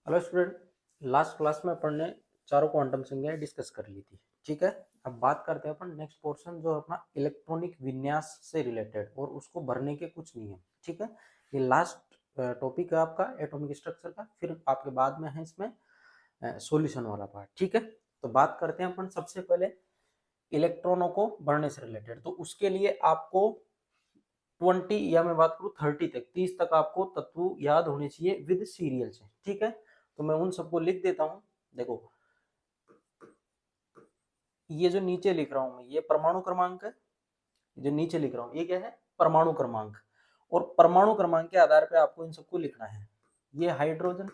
Hello student. Last class में अपन ने चारों क्वांटम संख्याएं डिस्कस कर ली थी। ठीक है, अब बात करते हैं अपन नेक्स्ट पोर्शन जो अपना इलेक्ट्रॉनिक विन्यास से रिलेटेड और उसको भरने के कुछ नियम। ठीक है, ये लास्ट टॉपिक है आपका एटॉमिक स्ट्रक्चर का, फिर आपके बाद में है इसमें सॉल्यूशन वाला पार्ट। ठीक है, तो बात करते हैं अपन सबसे पहले इलेक्ट्रॉनों को भरने से रिलेटेड। तो उसके लिए आपको 20 या मैं बात करूँ 30 तक 30 तक आपको तत्व याद होने चाहिए विद सीरियल से। ठीक है, तो मैं उन सबको लिख देता हूं। देखो, ये जो नीचे लिख रहा हूं मैं, ये परमाणु क्रमांक है। जो नीचे लिख रहा हूं ये क्या है? परमाणु क्रमांक। और परमाणु क्रमांक के आधार पे आपको इन सबको लिखना है। ये हाइड्रोजन,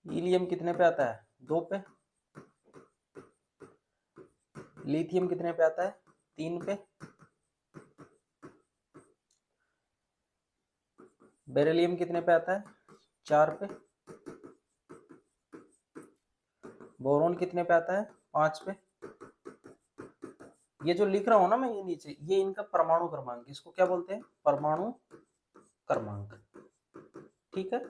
हीलियम कितने पे आता है? 2 पे। लिथियम कितने पे आता है? 3 पे। बेरिलियम कितने पे आता है? 4 पे। बोरोन कितने पे आता है? 5 पे। ये जो लिख रहा हूं ना मैं, ये नीचे, ये इनका परमाणु क्रमांक, इसको क्या बोलते हैं? परमाणु क्रमांक। ठीक है,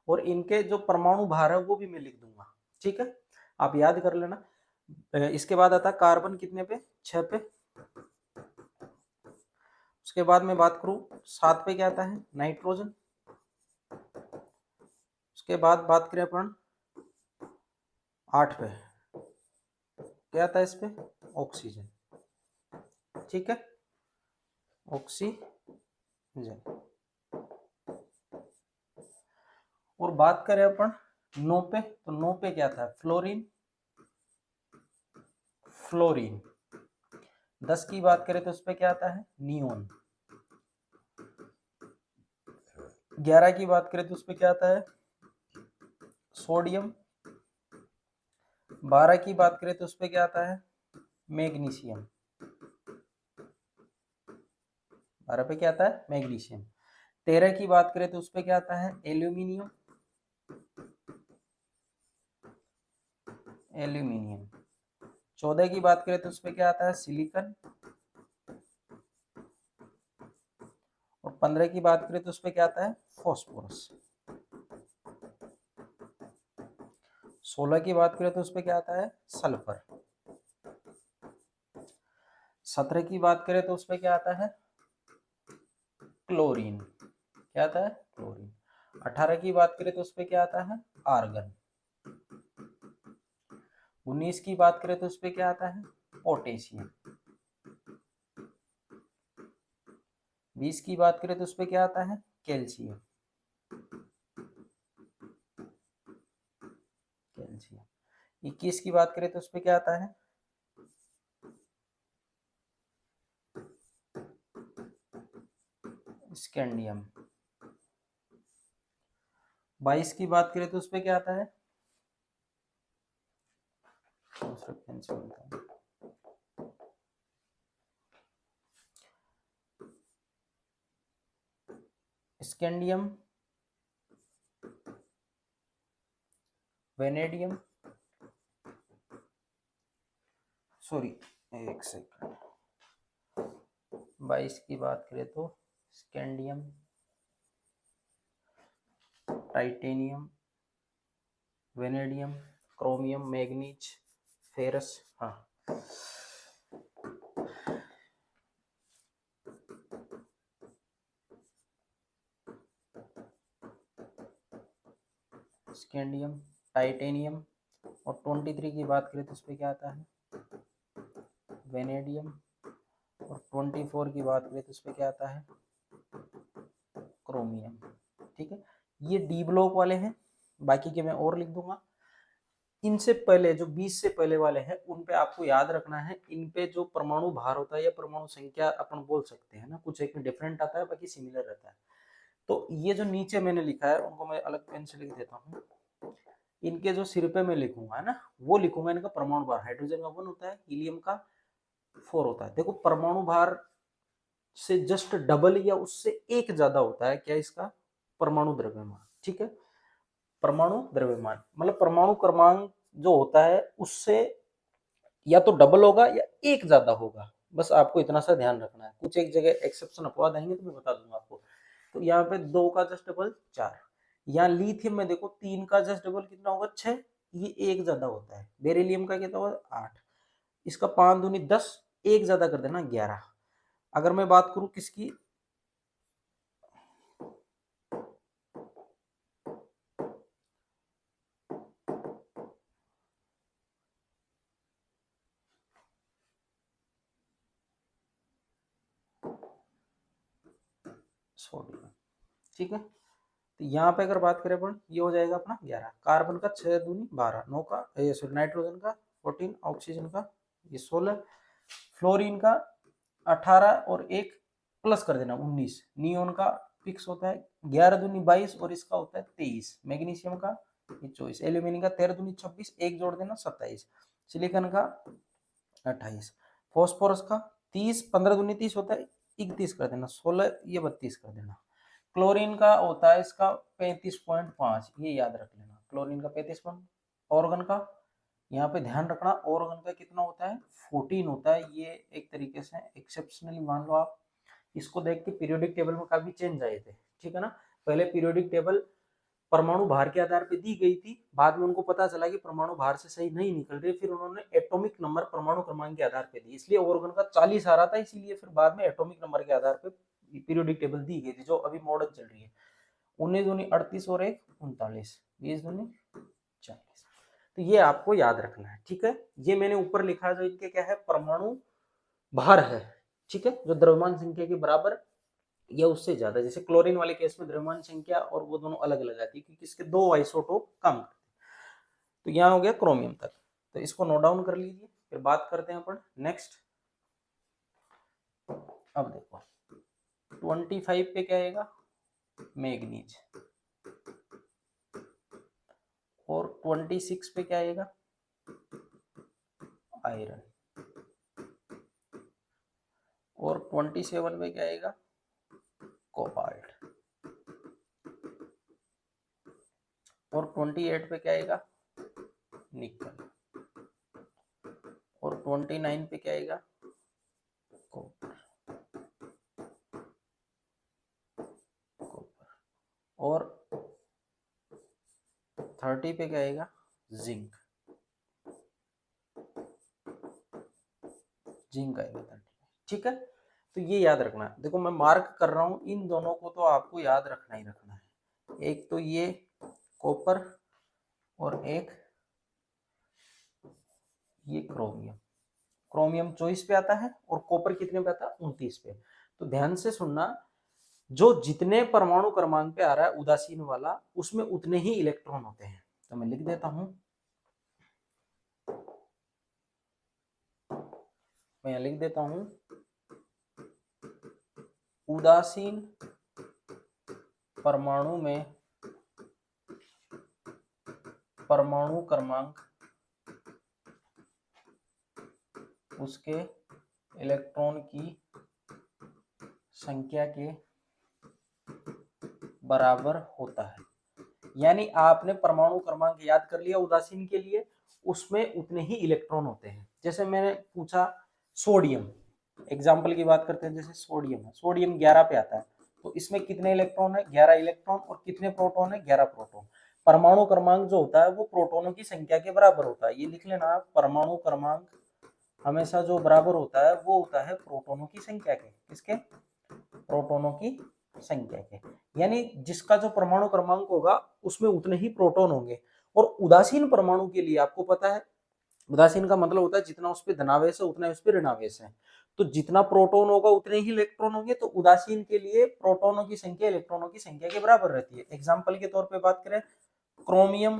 और इनके जो परमाणु भार है वो भी मैं लिख दूंगा। ठीक है, आप याद कर लेना। इसके बाद आता है कार्बन कितने पे? 6 पे। उसके बाद मैं बात करूं 7 पे क्या आता है? नाइट्रोजन। उसके बाद बात करें अपन 8 पे, क्या आता है इस पे? ऑक्सीजन। ठीक है, ऑक्सीजन। और बात करें अपन 9 पे, तो 9 पे क्या था? फ्लोरीन। फ्लोरीन। 10 की बात करें तो उस पे क्या आता है? नियोन। 11 की बात करें तो उस पे क्या आता है? सोडियम। 12 की बात करें तो उस पे क्या आता है? मैग्नीशियम। 12 पे क्या आता है? मैग्नीशियम। 13 की बात करें तो उस पे क्या आता है? एल्यूमिनियम। एल्यूमिनियम। 14 की बात करें तो उस पे क्या आता है? सिलिकॉन। और 15 की बात करें तो उस पे क्या आता है? फॉस्फोरस। 16 की बात करें तो उस पे क्या आता है? सल्फर। 17 की बात करें तो उस पे क्या आता है? क्लोरीन। क्या आता है? क्लोरीन। 18 की बात करें तो उस पे क्या आता है? आर्गन। 19 की बात करें तो उस पे क्या आता है? पोटेशियम। 20 की बात करें तो उस पे क्या आता है? कैल्शियम। कैल्शियम। 21 की बात करें तो उस पे क्या आता है? स्कैंडियम। 22 की बात करें तो उस पे क्या आता है? स्कैंडियम, वेनेडियम, सॉरी एक सेकंड, 22 की बात करें तो scandium, titanium, vanadium, chromium, manganese, ferrous. हाँ, स्कैंडियम, टाइटेनियम। और 23 की बात करें तो उस पर क्या आता है? वेनेडियम। और 24 की बात करें तो उस पर क्या आता है? क्रोमियम। ठीक है, ये डी ब्लॉक वाले हैं, बाकी के मैं और लिख दूंगा। इनसे पहले जो 20 से पहले वाले हैं उन पे आपको याद रखना है, इन पे जो परमाणु भार होता है या परमाणु संख्या अपन बोल सकते हैं ना, कुछ एक में डिफरेंट आता है, बाकी सिमिलर रहता है। तो ये जो नीचे मैंने लिखा है उनको मैं अलग पेन से लिख देता हूँ। इनके जो सिर पे मैं लिखूंगा है ना, वो लिखूंगा इनका परमाणु भार। हाइड्रोजन का 1 होता है, हीलियम का 4 होता है। देखो, परमाणु भार से जस्ट डबल या उससे एक ज्यादा होता है क्या इसका? परमाणु द्रव्यमान। ठीक है, परमाणु द्रव्यमान मतलब परमाणु क्रमांक जो होता है उससे या तो डबल होगा या एक ज्यादा होगा। बस आपको इतना सा ध्यान रखना है। कुछ एक जगह एक्सेप्शन अपवाद आएंगे तो मैं बता दूंगा आपको। तो यहाँ पे 2 का जस्ट डबल 4। यहाँ लिथियम में देखो 3 का जस्ट डबल कितना होगा 6, ये एक ज्यादा होता है। बेरिलियम का कितना होगा 8, इसका 5 दूनी 10, एक ज्यादा कर देना 11। अगर मैं बात करूं किसकी, सोडियम, ठीक है। तो यहाँ पे अगर बात करें अपन, ये हो जाएगा अपना 11, कार्बन का 6 दूनी 12, 9 का सॉरी नाइट्रोजन का 14, ऑक्सीजन का ये 16, फ्लोरीन का 18 और एक प्लस कर देना 19, नियोन का फिक्स होता है 11 दूनी 22 और इसका होता है 23, मैग्नीशियम का ये 24, एल्यूमिनियम का 13 दूनी 26, एक जोड़ देना 27, सिलिकॉन का 28, फॉस्फोरस का 30, 15 दूनी 30 होता है 31 कर देना, 16 ये 32 कर देना। क्लोरीन का होता है इसका 35.5, ये याद रख लेना, क्लोरीन का 35। ऑर्गन का यहाँ पे ध्यान रखना, ऑर्गन का कितना होता है 14 होता है। ये एक तरीके से एक्सेप्शनली मान लो आप, इसको देख के पीरियोडिक टेबल में काफी चेंज आए थे, ठीक है ना। पहले पीरियोडिक टेबल परमाणु भार के आधार पे दी गई थी, बाद में उनको पता चला कि परमाणु भार से सही नहीं निकल रही, फिर उन्होंने एटॉमिक नंबर परमाणु क्रमांक के आधार पे दी, इसलिए ऑर्गन का 40 आ रहा था, इसीलिए फिर बाद में एटॉमिक नंबर के आधार पे पीरियोडिक टेबल दी गई थी, जो अभी मॉडर्न चल रही है। 19 दूनी 38 और 1 39, 20 दूनी 40। तो ये आपको याद रखना है, ठीक है। ये मैंने ऊपर लिखा है जो इनके क्या है परमाणु भार है, ठीक है, जो द्रव्यमान संख्या के बराबर या उससे ज्यादा। जैसे क्लोरीन वाले केस में द्रव्यमान संख्या और वो दोनों अलग अलग आती है क्योंकि इसके 2 आइसोटोप कम करते हैं। तो यहाँ हो गया क्रोमियम तक, तो इसको नोट डाउन कर लीजिए, फिर बात करते हैं अपन नेक्स्ट। अब देखो 25 पे क्या आएगा मैग्नीज, और 26 पे क्या आएगा आयरन, और 27 पे क्या आएगा कोबाल्ट, और 28 पे क्या आएगा निकल, और 29 पे क्या आएगा कॉपर, और 30 पे क्या आएगा जिंक, जिंक आएगा 30, ठीक है। तो ये याद रखना है, देखो मैं मार्क कर रहा हूं, इन दोनों को तो आपको याद रखना ही रखना है। एक तो ये कॉपर और एक ये क्रोमियम, क्रोमियम 24 पे आता है और कॉपर कितने पे आता है 29 पे। तो ध्यान से सुनना, जो जितने परमाणु क्रमांक पे आ रहा है उदासीन वाला, उसमें उतने ही इलेक्ट्रॉन होते हैं। तो मैं लिख देता हूं, मैं लिख देता हूं उदासीन परमाणु में परमाणु क्रमांक उसके इलेक्ट्रॉन की संख्या के बराबर होता है। यानी आपने परमाणु क्रमांक याद कर लिया उदासीन के लिए, उसमें उतने ही इलेक्ट्रॉन होते हैं। जैसे मैंने पूछा सोडियम, एग्जाम्पल की बात करते हैं, जैसे सोडियम है, सोडियम 11 पे आता है, तो इसमें कितने इलेक्ट्रॉन है 11 इलेक्ट्रॉन, और कितने प्रोटॉन है 11 प्रोटॉन। परमाणु क्रमांक जो होता है वो प्रोटॉनों की संख्या के बराबर होता है, ये लिख लेना, परमाणु क्रमांक हमेशा जो बराबर होता है वो होता है प्रोटॉनों की संख्या के, किसके प्रोटॉनों की संख्या के। यानी जिसका जो परमाणु क्रमांक होगा उसमें उतने ही प्रोटॉन होंगे। और उदासीन परमाणु के लिए आपको पता है, उदासीन का मतलब होता है जितना उस पर धनावेश है उतना उस पर ऋणावेश है, तो जितना प्रोटॉन होगा उतने ही इलेक्ट्रॉन होंगे। तो उदासीन के लिए प्रोटॉनों की संख्या इलेक्ट्रॉनों की संख्या के बराबर रहती है। एग्जाम्पल के तौर पर बात करें क्रोमियम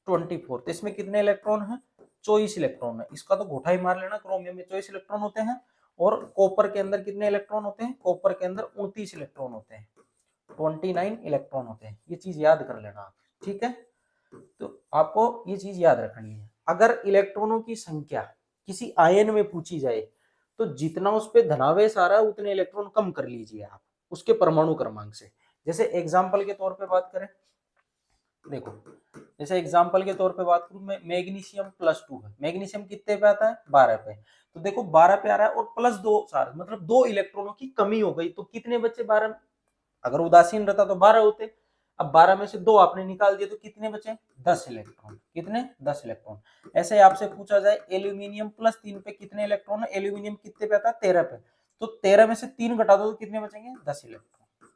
24, तो इसमें कितने इलेक्ट्रॉन है 24 इलेक्ट्रॉन है, इसका तो घोटा ही मार लेना, क्रोमियम में 24 इलेक्ट्रॉन होते हैं। और कॉपर के अंदर कितने इलेक्ट्रॉन होते हैं, कॉपर के अंदर 29 इलेक्ट्रॉन होते हैं, 29 इलेक्ट्रॉन होते हैं। ये चीज याद कर लेना आप, ठीक है। तो आपको ये चीज याद रखनी है, अगर इलेक्ट्रॉनों की संख्या किसी आयन में पूछी जाए तो जितना उस पर धनावेश आ रहा है उतने इलेक्ट्रॉन कम कर लीजिए आप उसके परमाणु क्रमांक से। जैसे एग्जाम्पल के तौर पे बात करें, देखो जैसे एग्जाम्पल के तौर पे बात करूं मैं, मैग्नीशियम +2 है, मैग्नीशियम कितने पे आता है 12 पे, तो देखो 12 पे आ रहा है और +2 मतलब 2 इलेक्ट्रॉनों की कमी हो गई, तो कितने बच्चे 12 अगर उदासीन रहता तो 12 होते। अब 12 में से 2 आपने निकाल दिए तो कितने बचे? 10 इलेक्ट्रॉन। कितने? 10 इलेक्ट्रॉन। ऐसे आपसे पूछा जाए एल्यूमिनियम +3 पे कितने इलेक्ट्रॉन है? एल्यूमिनियम कितने पे आता है? 13 पे। तो 13 में से 3 घटा दो तो कितने बचेंगे? 10 इलेक्ट्रॉन।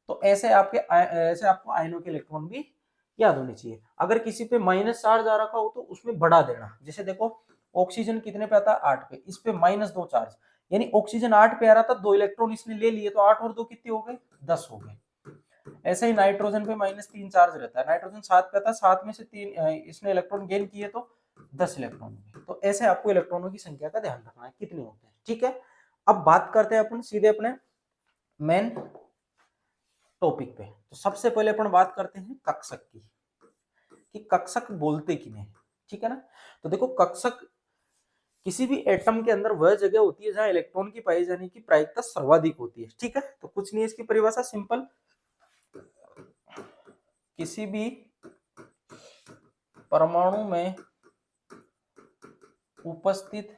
तो ऐसे आपको आयनों के इलेक्ट्रॉन भी याद होने चाहिए। अगर किसी पे -4 जा रखा हो तो उसमें बढ़ा देना। जैसे देखो ऑक्सीजन कितने पे आता है? 8 पे। इस पे -2 चार्ज, यानी ऑक्सीजन 8 पे आ रहा था, 2 इलेक्ट्रॉन इसने ले लिए तो 8 और 2 कितने हो गए? 10 हो गए। ऐसे ही नाइट्रोजन पे -3 चार्ज रहता है, नाइट्रोजन 7 पे था, 7 में से 3 इसने इलेक्ट्रॉन गेन किए तो 10 इलेक्ट्रॉन हो गए। तो ऐसे आपको इलेक्ट्रॉनों की संख्या का ध्यान रखना है कितने होते हैं। ठीक है, अब बात करते हैं अपन सीधे अपने मेन टॉपिक पे। तो सबसे पहले अपन बात करते हैं कक्षक की, कि कक्षक बोलते किन्हें। ठीक है ना। तो देखो कक्षक किसी भी एटम के अंदर वह जगह होती है जहां इलेक्ट्रॉन की पाई जाने की प्रायिकता सर्वाधिक होती है। ठीक है, तो कुछ नहीं है इसकी परिभाषा, सिंपल। किसी भी परमाणु में उपस्थित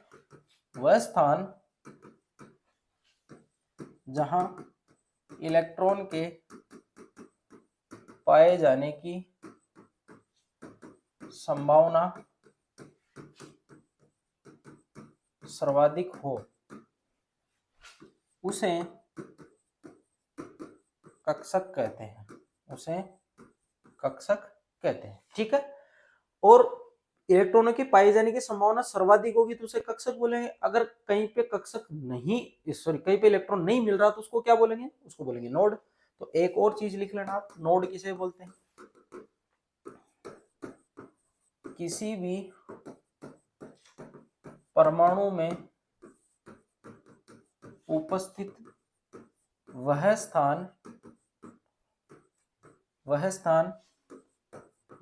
वह स्थान जहां इलेक्ट्रॉन के पाए जाने की संभावना सर्वाधिक हो उसे कक्षक कहते हैं। उसे कक्षक कहते हैं। ठीक है, और इलेक्ट्रॉनों की पाए जाने की संभावना सर्वाधिक होगी तो उसे कक्षक बोलेंगे। अगर कहीं पे कक्षक नहीं, सॉरी, कहीं पे इलेक्ट्रॉन नहीं मिल रहा तो उसको क्या बोलेंगे? उसको बोलेंगे नोड। तो एक और चीज लिख लेना आप, नोड किसे बोलते हैं? किसी भी परमाणु में उपस्थित वह स्थान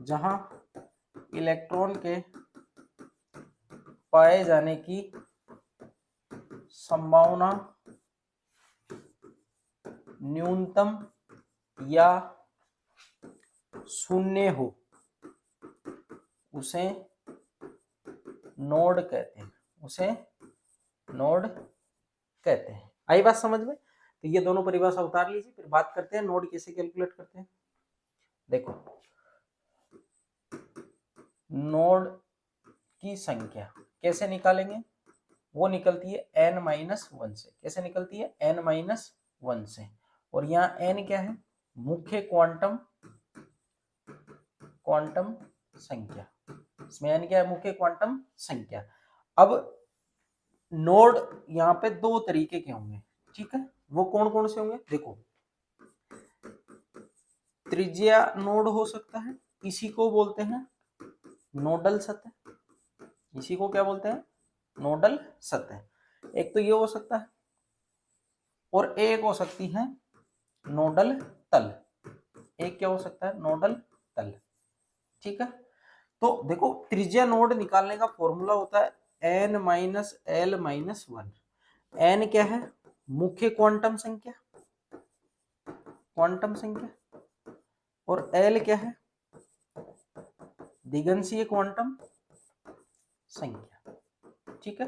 जहां इलेक्ट्रॉन के पाए जाने की संभावना न्यूनतम या शून्य हो उसे नोड कहते हैं। उसे नोड कहते हैं। आई बात समझ में? तो ये दोनों परिभाषा उतार लीजिए, फिर बात करते हैं नोड कैसे कैलकुलेट करते हैं। देखो नोड की संख्या कैसे निकालेंगे? वो निकलती है n-1 से। कैसे निकलती है? n-1 से। और यहाँ n क्या है? मुख्य क्वांटम संख्या। इसमें n क्या है? मुख्य क्वांटम संख्या। अब नोड यहाँ पे 2 तरीके के होंगे। ठीक है, वो कौन कौन से होंगे? देखो त्रिज्या नोड हो सकता है, इसी को बोलते हैं नोडल सतह। इसी को क्या बोलते हैं? नोडल सतह। एक तो ये हो सकता है, और एक हो सकती है नोडल तल। एक क्या हो सकता है? नोडल तल। ठीक है, तो देखो त्रिज्या नोड निकालने का फॉर्मूला होता है n-l-1। n क्या है? मुख्य क्वांटम संख्या, और l क्या है? दिगंशीय क्वांटम संख्या। ठीक है,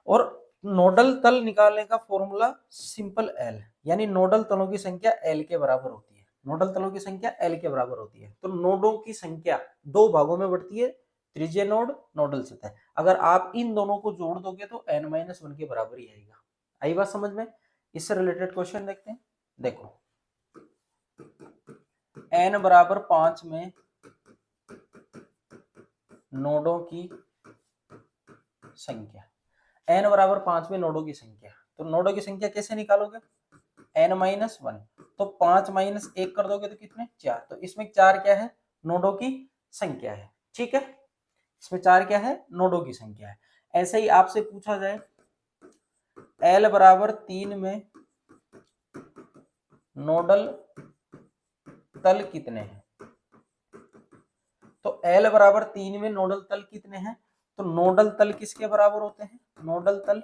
और नोडल तल निकालने का फॉर्मूला सिंपल l, यानी नोडल तलों की संख्या l के बराबर होती है। नोडल तलों की संख्या l के बराबर होती है। तो नोडों की संख्या 2 भागों में बढ़ती है, त्रिज्य नोड, नोडल सतह। अगर आप इन दोनों को जोड़ दोगे तो n-1 के बराबर ही आएगा। आई बात समझ में? इससे रिलेटेड क्वेश्चन देखते हैं। देखो n बराबर 5 में नोडों की संख्या, n बराबर 5 में नोडों की संख्या। तो नोडों की संख्या कैसे निकालोगे? n-1, तो 5 - 1 कर दोगे तो कितने? 4। तो इसमें 4 क्या है? नोडों की संख्या है। ठीक है, इसमें 4 क्या है? नोडों की संख्या है। ऐसे ही आपसे पूछा जाए l बराबर 3 में नोडल तल कितने हैं? तो l बराबर 3 में नोडल तल कितने हैं? तो नोडल तल किसके बराबर होते हैं? नोडल तल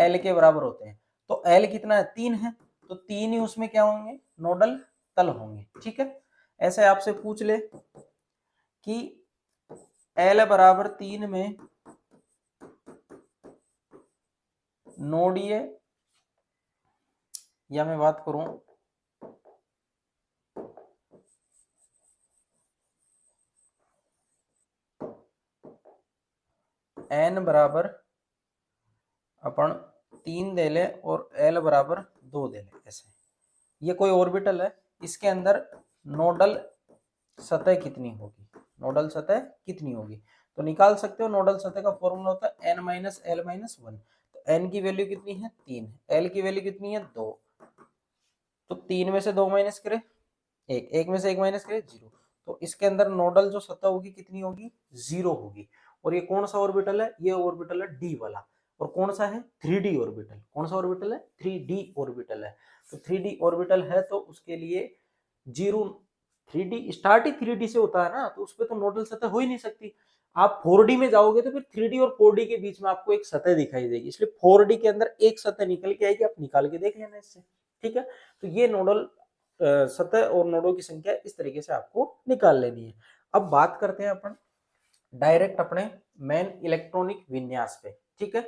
l के बराबर होते हैं। तो l कितना है? 3 है, तो 3 ही उसमें क्या होंगे? नोडल तल होंगे। ठीक है, ऐसे आपसे पूछ ले कि l बराबर 3 में नोडीय या मैं बात करूं n बराबर अपन 3 दे ले और l बराबर 2 दे ले, ऐसे ये कोई ऑर्बिटल है, इसके अंदर नोडल सतह कितनी होगी, नोडल सतह कितनी होगी, तो निकाल सकते हो। नोडल सतह का फॉर्मूला होता है n माइनस एल माइनस 1। तो n की वैल्यू कितनी है 3, l की वैल्यू कितनी है 2, तो 3 में से 2 माइनस करे 1, 1 में से 1 माइनस करे 0, तो इसके अंदर नोडल जो सतह होगी कितनी होगी 0 होगी। और ये कौन सा ऑर्बिटल है, ये ऑर्बिटल है डी वाला। और कौन सा है 3D ऑर्बिटल, कौन सा ऑर्बिटल है 3D ऑर्बिटल है। तो 3D ऑर्बिटल है तो उसके लिए 0, 3D स्टार्ट ही 3D से होता है ना, तो उस पर तो नोडल सतह हो ही नहीं सकती। आप 4D में जाओगे तो फिर 3D और 4D के बीच में आपको एक सतह दिखाई देगी, इसलिए 4D के अंदर एक सतह निकल के आएगी, आप निकाल के देख लेना इससे, ठीक है। तो ये नोडल सतह और नोडों की संख्या इस तरीके से आपको निकाल लेनी है। अब बात करते हैं अपन डायरेक्ट अपने मेन इलेक्ट्रॉनिक विन्यास पे, ठीक है।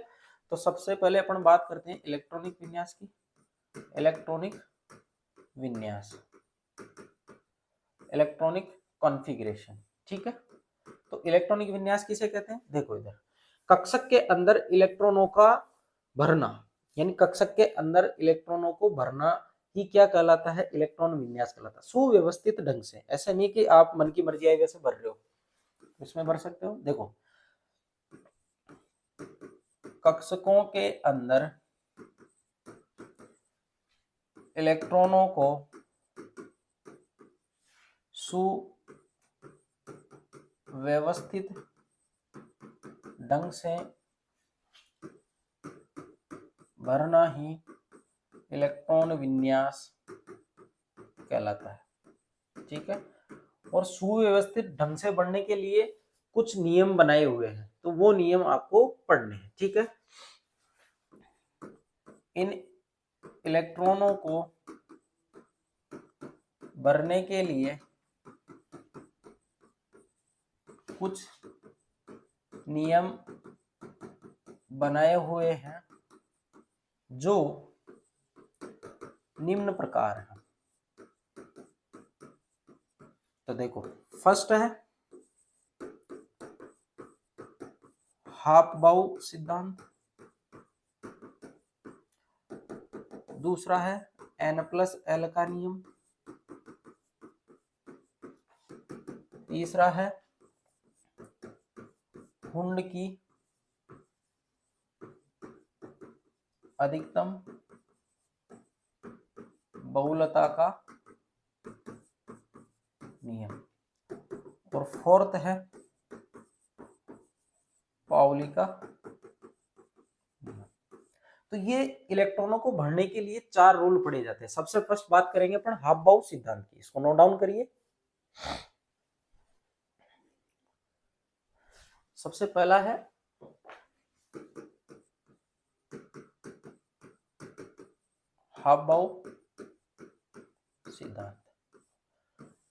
तो सबसे पहले अपन बात करते हैं इलेक्ट्रॉनिक विन्यास की, इलेक्ट्रॉनिक विन्यास, इलेक्ट्रॉनिक कॉन्फ़िगरेशन, ठीक है। तो इलेक्ट्रॉनिक विन्यास किसे कहते हैं, देखो इधर कक्षक के अंदर इलेक्ट्रॉनों का भरना, यानी कक्षक के अंदर इलेक्ट्रॉनों को भरना ही क्या कहलाता है, इलेक्ट्रॉन विन्यास कहलाता है। सुव्यवस्थित ढंग से, ऐसा नहीं कि आप मन की मर्जी आई वैसे भर रहे हो, इसमें भर सकते हो। देखो कक्षकों के अंदर इलेक्ट्रॉनों को सुव्यवस्थित ढंग से भरना ही इलेक्ट्रॉन विन्यास कहलाता है, ठीक है। और सुव्यवस्थित ढंग से बढ़ने के लिए कुछ नियम बनाए हुए हैं, तो वो नियम आपको पढ़ने हैं, ठीक है। इन इलेक्ट्रॉनों को भरने के लिए कुछ नियम बनाए हुए हैं जो निम्न प्रकार हैं। तो देखो फर्स्ट है हाफ-बाउ सिद्धांत, दूसरा है n+l का नियम, तीसरा है हुंड की अधिकतम बहुलता का नियम, और फोर्थ है पाउली का नियम। तो ये इलेक्ट्रॉनों को भरने के लिए 4 रूल पढ़े जाते हैं। सबसे फर्स्ट बात करेंगे अपन हाफ-बाउ सिद्धांत की, इसको नोट डाउन करिए। सबसे पहला है हाफ-बाउ सिद्धांत।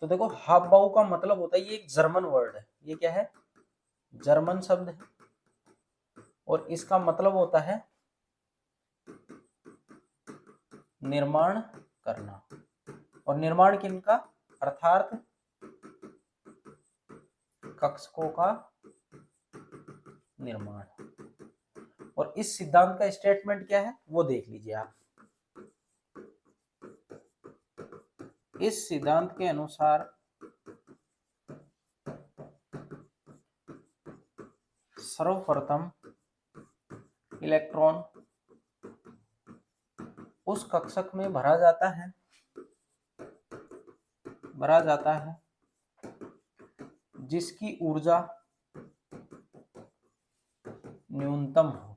तो देखो हाफ-बाउ का मतलब होता है, ये एक जर्मन वर्ड है, ये क्या है जर्मन शब्द है, और इसका मतलब होता है निर्माण करना। और निर्माण किनका, अर्थात कक्षकों का निर्माण। और इस सिद्धांत का स्टेटमेंट क्या है वो देख लीजिए आप। इस सिद्धांत के अनुसार सर्वप्रथम इलेक्ट्रॉन उस कक्षक में भरा जाता है जिसकी ऊर्जा न्यूनतम हो,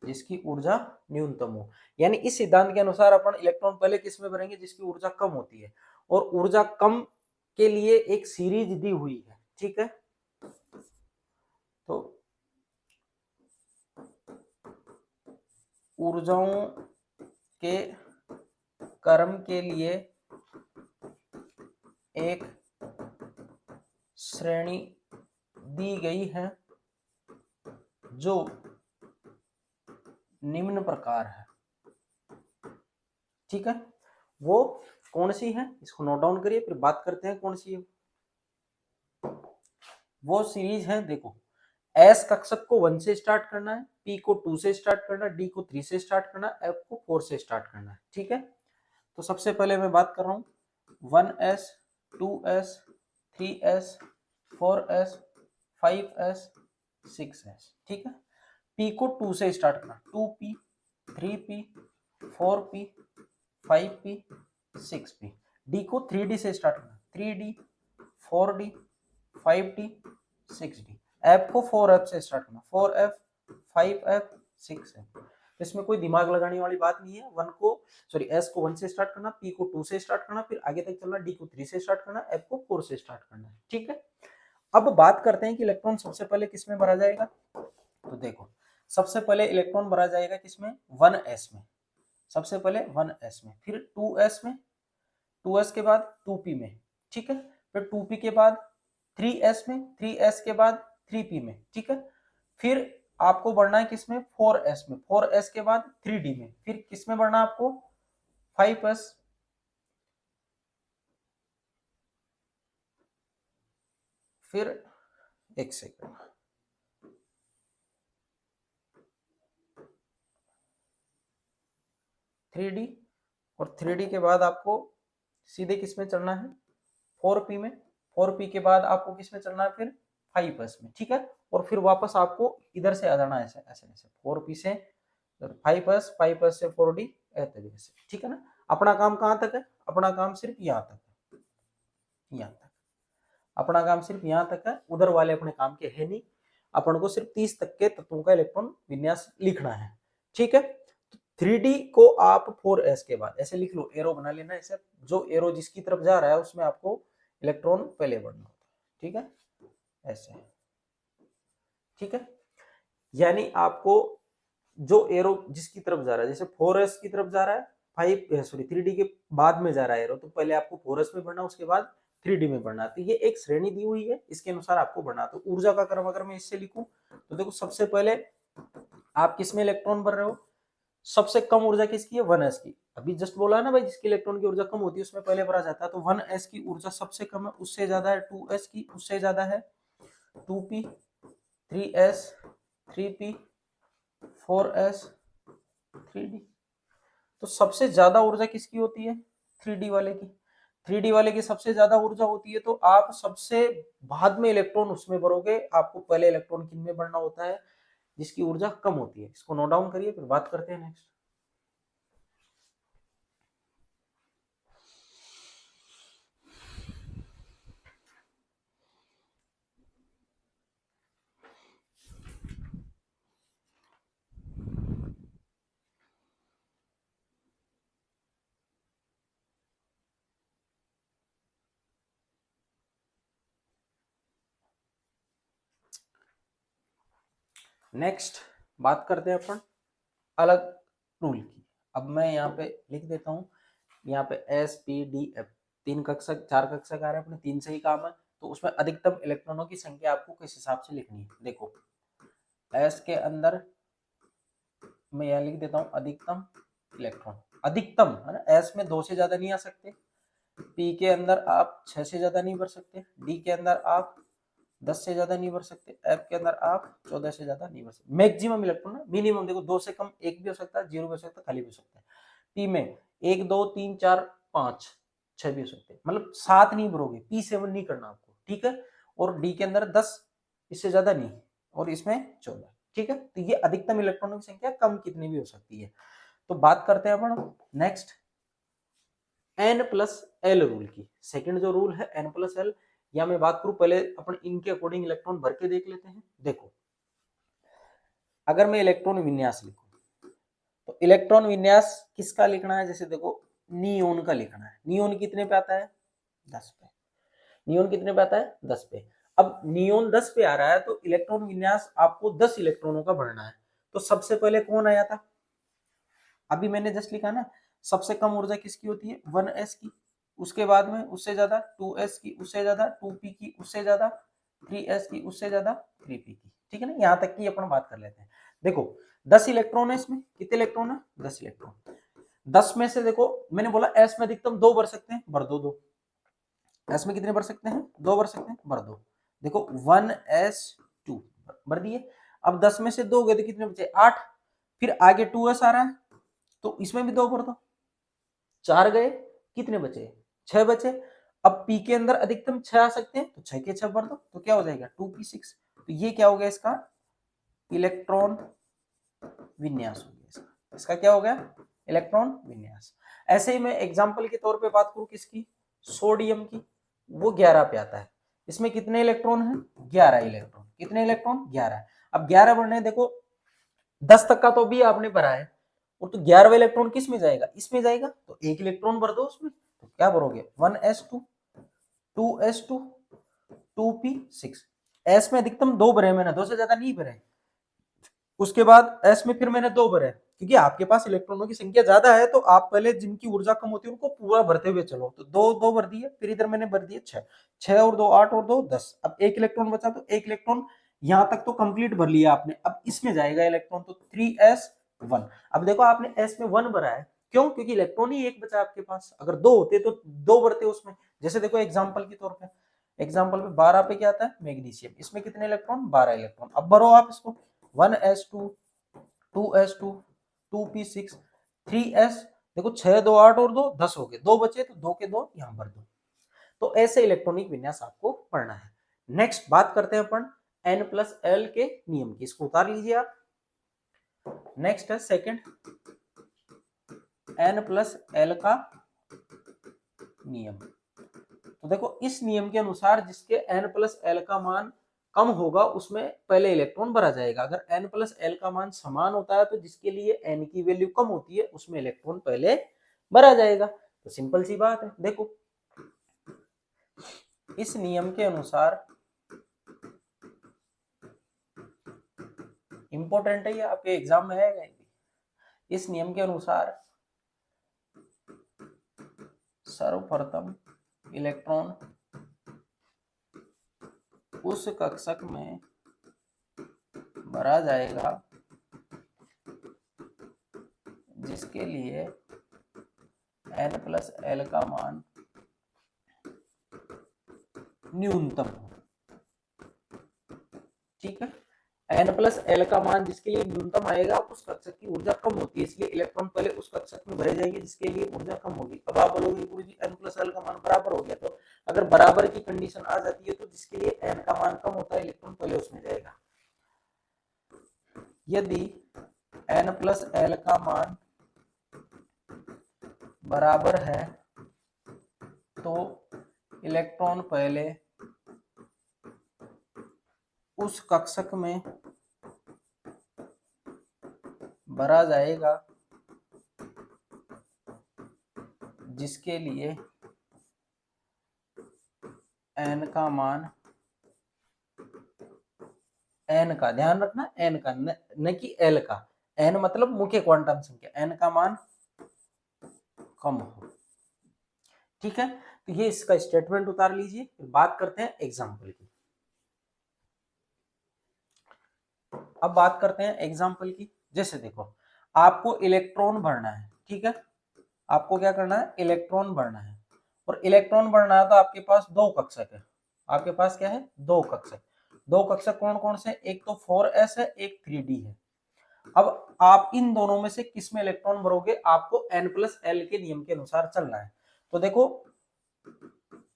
जिसकी ऊर्जा न्यूनतम हो। यानी इस सिद्धांत के अनुसार अपन इलेक्ट्रॉन पहले किस में भरेंगे, जिसकी ऊर्जा कम होती है, और ऊर्जा कम के लिए एक सीरीज दी हुई है, ठीक है। तो ऊर्जाओं के क्रम के लिए एक श्रेणी दी गई है जो निम्न प्रकार है। ठीक है, वो कौन सी है इसको नोट डाउन करिए, फिर बात करते हैं कौन सी है। वो सीरीज है, देखो एस कक्षक को 1 से स्टार्ट करना है, पी को 2 से स्टार्ट करना है, डी को 3 से स्टार्ट करना है, एफ को 4 से स्टार्ट करना है। ठीक है, तो सबसे पहले मैं बात कर रहा हूँ 1s 2s 3s 4s 5s 6s। ठीक है, p को 2 से स्टार्ट करना, 2p 3p 4p 5p 6p। d को 3d से स्टार्ट करना, 3d 4d 5d 6d। f को 4f से स्टार्ट करना, 4f 5f 6f। इसमें कोई दिमाग लगाने वाली बात नहीं है। एस को 1 से स्टार्ट करना, पी को 2 से स्टार्ट करना, फिर आगे तक चलना, डी को 3 से स्टार्ट करना, एफ को 4 से स्टार्ट करना है। ठीक है, अब बात करते हैं कि इलेक्ट्रॉन सबसे पहले किस में भरा जाएगा। तो देखो सबसे पहले इलेक्ट्रॉन भरा जाएगा किसमें, 1s में। सबसे पहले 1s में, फिर 2s में, 2s के बाद 2p में। ठीक है, फिर 2p के बाद 3s में, 3s के बाद 3p में। ठीक है, फिर आपको बढ़ना है किसमें, 4s में, 4s के बाद 3d में, फिर किसमें बढ़ना आपको 5s, फिर एक सेकंड 3d, और 3d के बाद आपको सीधे किसमें चलना है 4p में, 4p के बाद आपको किसमें चलना है फिर 5s में। ठीक है, और फिर वापस आपको इधर से आ जाना है, ऐसे ऐसे ऐसे 4p से 5s, 5s से 4d ऐसे तरीके से। ठीक है ना, अपना काम कहाँ तक है, अपना काम सिर्फ यहाँ तक है, यहाँ तक अपना काम सिर्फ यहाँ तक है, उधर वाले अपने काम के है नहीं। अपन को सिर्फ 30 तक के तत्वों का इलेक्ट्रॉन विन्यास लिखना है। ठीक है, 3d को आप 4s के बाद ऐसे लिख लो, एरो बना लेना ऐसे, जो एरो जिसकी तरफ जा रहा है उसमें आपको इलेक्ट्रॉन पहले बढ़ना होता है। ठीक है, ऐसे। ठीक है, यानी आपको जो एरो जिसकी तरफ जा रहा है, जैसे 4s की तरफ जा रहा है, 3d के बाद में जा रहा है एरो, तो पहले आपको 4s में बढ़ना, उसके बाद 3d में बढ़ना। तो ये एक श्रेणी दी हुई है, इसके अनुसार आपको बढ़ना। तो ऊर्जा का क्रम अगर मैं इससे लिखूं तो देखो सबसे पहले आप किसमें इलेक्ट्रॉन भर रहे हो, सबसे कम ऊर्जा किसकी है 1s की। अभी जस्ट बोला ना भाई, जिसकी इलेक्ट्रॉन की ऊर्जा कम होती है उसमें पहले भरा जाता है। तो 1s की ऊर्जा सबसे कम है, उससे ज्यादा है 2s की, उससे ज्यादा है 2p 3s 3p 4s 3d। तो सबसे ज्यादा ऊर्जा किसकी होती है 3d वाले की, 3d वाले की सबसे ज्यादा ऊर्जा होती है। तो आप सबसे बाद में इलेक्ट्रॉन उसमें भरोगे, आपको पहले इलेक्ट्रॉन किन में भरना होता है जिसकी ऊर्जा कम होती है। इसको नोट डाउन करिए, फिर बात करते हैं नेक्स्ट। नेक्स्ट बात करते हैं अपन अलग रूल की। अब मैं यहाँ पे लिख देता हूँ, यहाँ पे एस पी डी एफ 3 कक्षक 4 कक्षक आ रहे हैं अपने, 3 से ही काम है। तो उसमें अधिकतम इलेक्ट्रॉनों की संख्या आपको किस हिसाब से लिखनी है। देखो एस के अंदर मैं यहाँ लिख देता हूँ अधिकतम इलेक्ट्रॉन, अधिकतम है ना, एस में 2 से ज्यादा नहीं आ सकते, पी के अंदर आप 6 से ज्यादा नहीं भर सकते, डी के अंदर आप 10 से ज्यादा नहीं भर सकते, एफ के अंदर आप 14 से ज्यादा नहीं भर सकते। मैक्सिमम इलेक्ट्रॉन ना, मिनिमम देखो 2 से कम 1 भी हो सकता है, 0 भी हो सकता है, खाली भी हो सकता है। पी में 1 2 3 4 5 6 भी हो सकते हैं, मतलब 7 नहीं भरोगे, P7 नहीं करना आपको। ठीक है, और डी के अंदर 10, इससे ज्यादा नहीं, और इसमें 14। ठीक है, तो ये अधिकतम इलेक्ट्रॉनों की संख्या कम कितनी भी हो सकती है। तो बात करते हैं अपन नेक्स्ट n+l रूल की। सेकंड जो रूल है n+l, या मैं बात करूं पहले अपन इनके अकॉर्डिंग इलेक्ट्रॉन भर के देख लेते हैं। देखो अगर मैं इलेक्ट्रॉन विन्यास लिखूं तो इलेक्ट्रॉन विन्यास किसका लिखना है, जैसे देखो नियोन का लिखना है। नियोन कितने पे आता है 10 पे, नियोन कितने पे आता है 10 पे। अब नियोन 10 पे आ रहा है तो इलेक्ट्रॉन विन्यास आपको 10 इलेक्ट्रॉनों का भरना है। तो सबसे पहले कौन आया था, अभी मैंने जस्ट लिखा ना, सबसे कम ऊर्जा किसकी होती है 1s की, उसके बाद में उससे ज्यादा 2s की, उससे ज्यादा 2p की, उससे ज्यादा 3s की, उससे ज्यादा 3p की। ठीक है ना, यहाँ तक की अपन बात कर लेते हैं। देखो 10 इलेक्ट्रॉन है इसमें, कितने इलेक्ट्रॉन है 10 इलेक्ट्रॉन। 10 में से देखो मैंने बोला एस में अधिकतम 2 भर सकते हैं, भर दो 2। एस में कितने भर सकते हैं? 2 भर सकते हैं, भर दो। देखो 1s2 भर दिए। अब 10 में से 2 गए तो कितने बचे? 8। फिर आगे 2s आ रहा है तो इसमें भी 2 भर दो। 4 गए, कितने बचे? 6 बचे। अब पी के अंदर अधिकतम 6 आ सकते हैं तो 6 के 6 भर दो, तो क्या हो जाएगा? 2p6। तो ये क्या हो गया? इसका इलेक्ट्रॉन विन्यास हो गया। इसका क्या हो गया? इलेक्ट्रॉन विन्यास। ऐसे ही मैं एग्जांपल के तौर पे बात करूं किसकी? सोडियम की। वो 11 पे आता है। इसमें कितने इलेक्ट्रॉन हैं? 11 इलेक्ट्रॉन। कितने इलेक्ट्रॉन? 11। अब 11 भरने, देखो 10 तक का तो भी आपने भरा है, और तो 11वां इलेक्ट्रॉन किस में जाएगा? इसमें जाएगा, तो एक इलेक्ट्रॉन भर दो उसमें। तो क्या भरोगे? 1s2 2s2 2p6। एस में अधिकतम 2 भरे मैंने, 2 से ज्यादा नहीं भरे। उसके बाद एस में फिर मैंने 2 भरे, क्योंकि आपके पास इलेक्ट्रॉनों की संख्या ज्यादा है तो आप पहले जिनकी ऊर्जा कम होती है उनको पूरा भरते हुए चलो। तो 2 भर दिए, फिर इधर मैंने भर दिए 6। 6 और 2 8 और 2 10। अब एक इलेक्ट्रॉन बचा, तो एक इलेक्ट्रॉन यहां तक तो कंप्लीट भर लिया आपने। अब इसमें जाएगा इलेक्ट्रॉन, तो 3s1। अब देखो आपने एस में 1 भरा है, क्यों? क्योंकि इलेक्ट्रॉन ही एक बचा आपके पास। अगर 2 होते तो 2 भरते उसमें। जैसे देखो एग्जाम्पल के तौर पर, एग्जाम्पल पे 12 पे क्या आता है? मैग्नीशियम। इसमें कितने इलेक्ट्रॉन? 12 इलेक्ट्रॉन। अब भरो आप इसको, 1s2 2s2 2p6 3s। देखो 6 2 8 और 2 10 हो गए, 2 बचे तो 2 के 2 यहां भर दो। तो ऐसे इलेक्ट्रॉनिक विन्यास आपको पढ़ना है। नेक्स्ट बात करते हैं अपन n+l के नियम की। इसको उतार लीजिए आप। नेक्स्ट है सेकंड, n+l का नियम। तो देखो इस नियम के अनुसार जिसके n+l का मान कम होगा उसमें पहले इलेक्ट्रॉन भरा जाएगा। अगर n+l का मान समान होता है तो जिसके लिए n की वैल्यू कम होती है उसमें इलेक्ट्रॉन पहले भरा जाएगा। तो सिंपल सी बात है। देखो इस नियम के अनुसार, इंपॉर्टेंट है ये, आपके एग्जाम में आएगा। इस नियम के अनुसार सर्वप्रथम इलेक्ट्रॉन उस कक्षक में भरा जाएगा जिसके लिए n+l का मान न्यूनतम हो। ठीक है, n+l का मान जिसके लिए न्यूनतम आएगा उस कक्षक की ऊर्जा कम होती है, इसलिए इलेक्ट्रॉन पहले उस कक्षक में भरे जाएंगे जिसके लिए ऊर्जा कम होगी। अब आप बोलोगे गुरुजी n+l का मान बराबर हो गया, तो अगर बराबर की कंडीशन आ जाती है तो जिसके लिए n का मान कम होता है इलेक्ट्रॉन पहले उसमें जाएगा। यदि n+l का मान बराबर है तो इलेक्ट्रॉन पहले उस कक्षक में भरा जाएगा जिसके लिए n का मान, n का ध्यान रखना, n का न कि l का। n मतलब मुख्य क्वांटम संख्या, n का मान कम हो। ठीक है, तो ये इसका स्टेटमेंट उतार लीजिए। फिर बात करते हैं एग्जाम्पल की। अब बात करते हैं एग्जाम्पल की। जैसे देखो आपको इलेक्ट्रॉन भरना है, ठीक है, आपको क्या करना है? इलेक्ट्रॉन भरना है। और इलेक्ट्रॉन भरना है तो आपके पास 2 कक्षक है। आपके पास क्या है? 2 कक्षक। 2 कक्षक कौन कौन से? एक तो 4s है, एक 3d है। अब आप इन दोनों में से किस में इलेक्ट्रॉन भरोगे? आपको n+l के नियम के अनुसार चलना है। तो देखो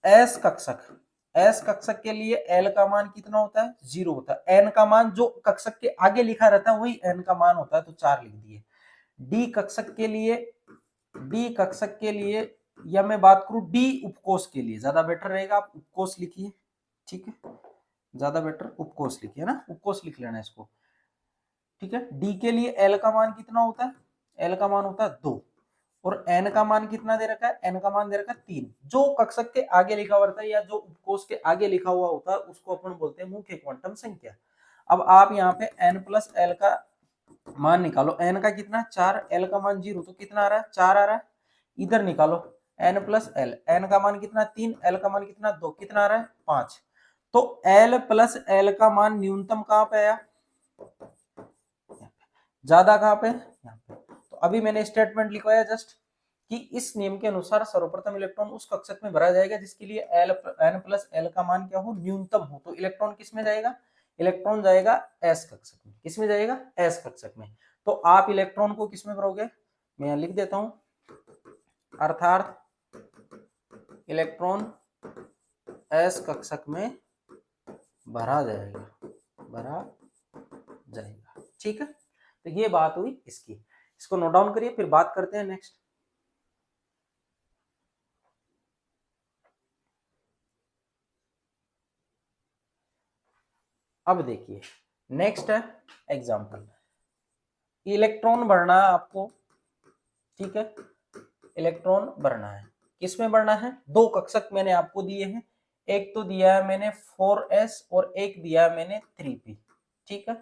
s कक्षक के लिए l का मान कितना होता है? 0 होता है। n का मान जो कक्षक के आगे लिखा रहता है वही n का मान होता है, तो 4 लिख दिए। d कक्षक के लिए या मैं बात करूं d उपकोष के लिए, ज्यादा बेटर रहेगा आप उपकोष लिखिए। ठीक है, ज्यादा बेटर उपकोष लिखिए ना, उपकोष लिख लेना इसको। ठीक है, d के लिए l का मान कितना होता है? l का मान होता है 2। और n का मान कितना दे रखा है? n का मान दे रखा है 3। जो कक्षक के आगे लिखा हुआ रहता है या जो उपकोष के आगे लिखा हुआ होता है उसको अपन बोलते हैं मुख्य क्वांटम संख्या। अब आप यहाँ पे n+l का मान निकालो। n का कितना? 4, l का मान 0, तो कितना आ रहा है? 4 आ रहा है। इधर निकालो n+l, n का मान कितना? 3, l का मान कितना? 2, कितना आ रहा है? 5। तो l+l का मान न्यूनतम कहां पे आया? ज्यादा कहां पे? यहाँ पे। तो अभी मैंने स्टेटमेंट लिखवाया जस्ट, कि इस नियम के अनुसार सर्वप्रथम इलेक्ट्रॉन उस कक्षक में भरा जाएगा जिसके लिए n प्लस एल का मान क्या हो, न्यूनतम हो। तो इलेक्ट्रॉन किस में जाएगा, इलेक्ट्रॉन जाएगा s कक्षक में। किस में जाएगा, s कक्षक में। तो आप इलेक्ट्रॉन को किस में भरोगे, मैं यहां लिख देता हूं, अर्थात इलेक्ट्रॉन s कक्षक में भरा जाएगा, भरा जाएगा। ठीक है, तो ये बात हुई इसकी। इसको नोट डाउन करिए, फिर बात करते हैं नेक्स्ट। अब देखिए नेक्स्ट है एग्जांपल, इलेक्ट्रॉन भरना है आपको। ठीक है, इलेक्ट्रॉन भरना है, किसमें भरना है, दो कक्षक मैंने आपको दिए हैं, एक तो दिया है मैंने 4s और एक दिया है मैंने 3p। ठीक है,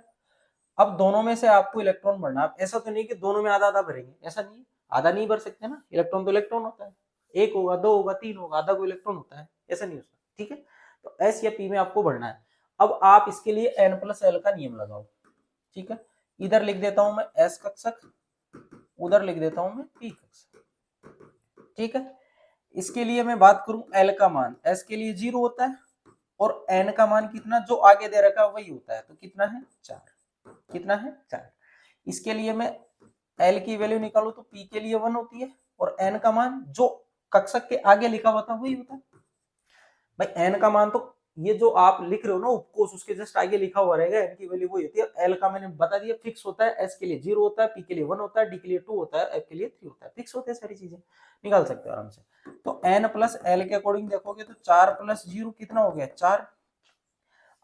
अब दोनों में से आपको इलेक्ट्रॉन भरना है। ऐसा तो नहीं कि दोनों में आधा आधा भरेंगे, ऐसा नहीं, आधा नहीं भर सकते ना, इलेक्ट्रॉन तो इलेक्ट्रॉन होता है, एक होगा, दो होगा, तीन होगा, आधा को इलेक्ट्रॉन होता है, ऐसा नहीं होता। ठीक है, तो एस या पी में आपको भरना है। अब आप इसके लिए एन प्लस एल का नियम लगाओ। ठीक है, इधर लिख देता हूं मैं एस कक्षक, उधर लिख देता हूं मैं पी कक्षक। ठीक है, इसके लिए मैं बात करूं एल का मान, एस के लिए 0 होता है और एन का मान कितना जो आगे दे रखा है वही होता है, तो कितना है 4, कितना है 4। इसके लिए मैं एल की वैल्यू निकालू तो पी के लिए 1 होती है और एन का मान जो कक्षक के आगे लिखा हुआ था वही होता है। भाई एन का मान तो ये जो आप लिख रहे हो ना उपकोष, उसके जस्ट आगे लिखा हुआ रहेगा, एन की वैल्यू वही होती है। एल का मैंने बता दिया फिक्स होता है, एस के लिए 0 होता है, पी के लिए 1 होता है, डी के लिए 2 होता है, एफ के लिए 3 होता है, फिक्स होते हैं, सारी चीजें निकाल सकते हो आराम से। तो एन प्लस एल के अकॉर्डिंग देखोगे तो 4 प्लस 0 कितना हो गया 4।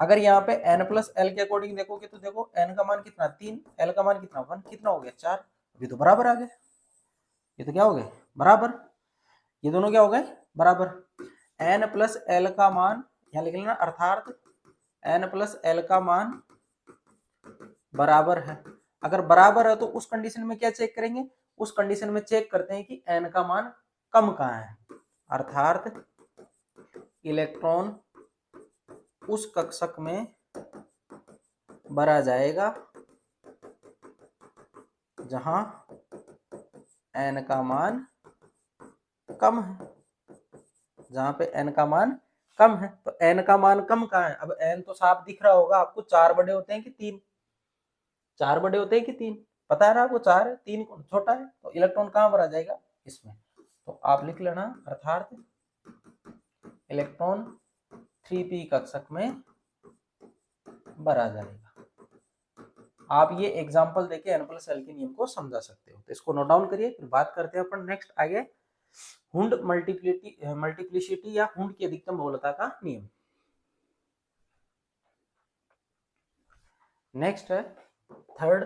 अगर यहाँ पे n प्लस एल के अकॉर्डिंग देखोगे तो देखो n का मान कितना 3, एल का मान कितना 1, कितना हो गया 4। अभी तो बराबर आ गए, ये तो क्या हो गए बराबर, ये दोनों क्या हो गए बराबर। n प्लस एल का मान यहाँ लिख लेना, अर्थात n प्लस एल का मान बराबर है। अगर बराबर है तो उस कंडीशन में क्या चेक करेंगे, उस कंडीशन में चेक करते हैं कि n का मान कम कहाँ है, अर्थात इलेक्ट्रॉन उस कक्षक में भरा जाएगा जहां n का मान कम है, जहां पे n का मान कम है। तो n का मान कम कहाँ है, अब n तो साफ दिख रहा होगा आपको, 4 बड़े होते हैं कि 3, 4 बड़े होते हैं कि 3, पता है ना आपको 4 है, 3 छोटा है, तो इलेक्ट्रॉन कहाँ भरा जाएगा इसमें। तो आप लिख लेना, अर्थात इलेक्ट्रॉन 3p कक्षक में भरा जाएगा। आप ये एग्जांपल देके n प्लस एल के नियम को समझा सकते हो। तो इसको नोट डाउन करिए, फिर बात करते हैं अपन नेक्स्ट आगे हुंड मल्टीप्लिसिटी या हुंड की अधिकतम बहुलता का नियम। नेक्स्ट है थर्ड,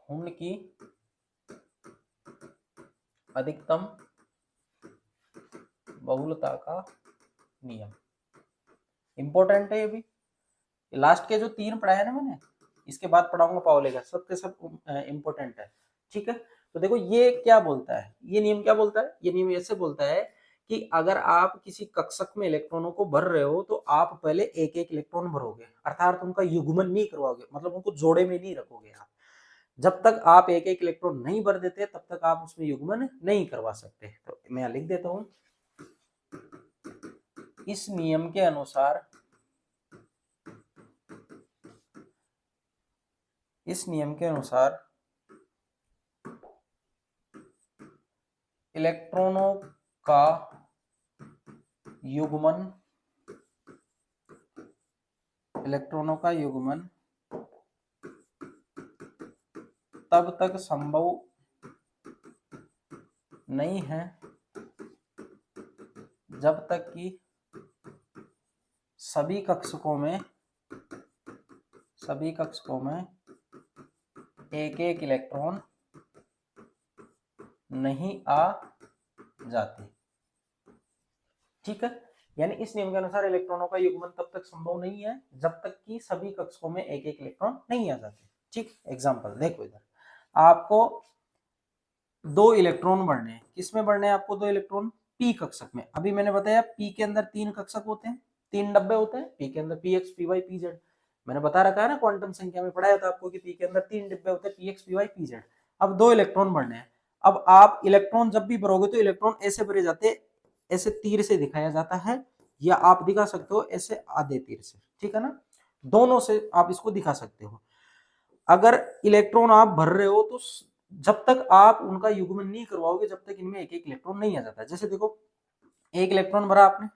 हुंड की अधिकतम बहुलता का नियम। इंपॉर्टेंट है ये भी, लास्ट के जो 3 पढ़ाए ना मैंने, इसके बाद पढ़ाऊंगा पाओले का, सब के सब इंपॉर्टेंट है। ठीक है, तो देखो ये क्या बोलता है, ये नियम क्या बोलता है, ये नियम ऐसे बोलता है कि अगर आप किसी कक्षक में इलेक्ट्रॉनों को भर रहे हो तो आप पहले एक एक इलेक्ट्रॉन भरोगे, अर्थात उनका युग्मन नहीं करवाओगे, मतलब उनको जोड़े में नहीं रखोगे आप। जब तक आप एक एक इलेक्ट्रॉन नहीं भर देते तब तक आप उसमें युग्मन नहीं करवा सकते। तो मैं लिख देता हूं, इस नियम के अनुसार, इस नियम के अनुसार इलेक्ट्रॉनों का युग्मन, इलेक्ट्रॉनों का युग्मन तब तक संभव नहीं है जब तक कि सभी कक्षकों में एक एक इलेक्ट्रॉन नहीं आ जाते। ठीक है, यानी इस नियम के अनुसार इलेक्ट्रॉनों का युग्मन तब तक संभव नहीं है जब तक कि सभी कक्षकों में एक एक इलेक्ट्रॉन नहीं आ जाते। ठीक, एग्जांपल देखो, इधर आपको 2 इलेक्ट्रॉन बढ़ने हैं, किसमें बढ़ने हैं आपको 2 इलेक्ट्रॉन, पी कक्षक में। अभी मैंने बताया पी के अंदर 3 कक्षक होते हैं, 3 डब्बे होते हैं, पी के अंदर P X P Y P Z. मैंने बता रखा है ना, क्वांटम संख्या में पढ़ाया था आपको कि पी के अंदर 3 डिब्बे होते हैं, P X P Y P Z. अब 2 इलेक्ट्रॉन भरने हैं। अब आप इलेक्ट्रॉन जब भी भरोगे तो इलेक्ट्रॉन ऐसे भरे जाते हैं, ऐसे तीर से दिखाया जाता है, या आप दिखा सकते हो ऐसे आधे तीर से, ठीक है ना, दोनों से आप इसको दिखा सकते हो। अगर इलेक्ट्रॉन आप भर रहे हो तो जब तक आप उनका युग्मन नहीं करवाओगे जब तक इनमें एक एक इलेक्ट्रॉन नहीं आ जाता। जैसे देखो, एक इलेक्ट्रॉन भरा आपने,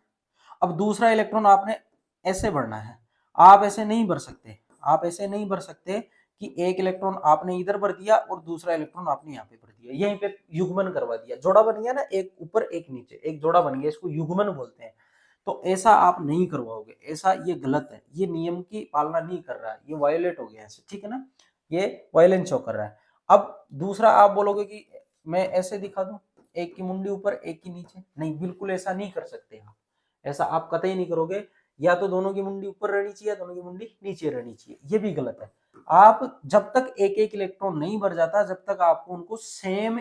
अब दूसरा इलेक्ट्रॉन आपने ऐसे भरना है, आप ऐसे नहीं भर सकते, आप ऐसे नहीं भर सकते कि एक इलेक्ट्रॉन आपने इधर भर दिया और दूसरा इलेक्ट्रॉन आपने यहाँ पे भर दिया, यहीं पे युग्मन करवा दिया, जोड़ा बन गया ना, एक ऊपर एक नीचे, एक जोड़ा बन गया, इसको युग्मन बोलते हैं। तो ऐसा आप नहीं करवाओगे, ऐसा ये गलत है, ये नियम की पालना नहीं कर रहा है, ये वायोलेट हो गया ऐसे, ठीक है ना, ये वायलेंस शो कर रहा है। अब दूसरा आप बोलोगे कि मैं ऐसे दिखा दूं, एक की मुंडी ऊपर एक की नीचे, नहीं, बिल्कुल ऐसा नहीं कर सकते आप, ऐसा आप कतई नहीं करोगे, या तो दोनों की मुंडी ऊपर रहनी चाहिए, दोनों की मुंडी नीचे रहनी चाहिए, ये भी गलत है। आप जब तक एक एक इलेक्ट्रॉन नहीं भर जाता जब तक आपको उनको सेम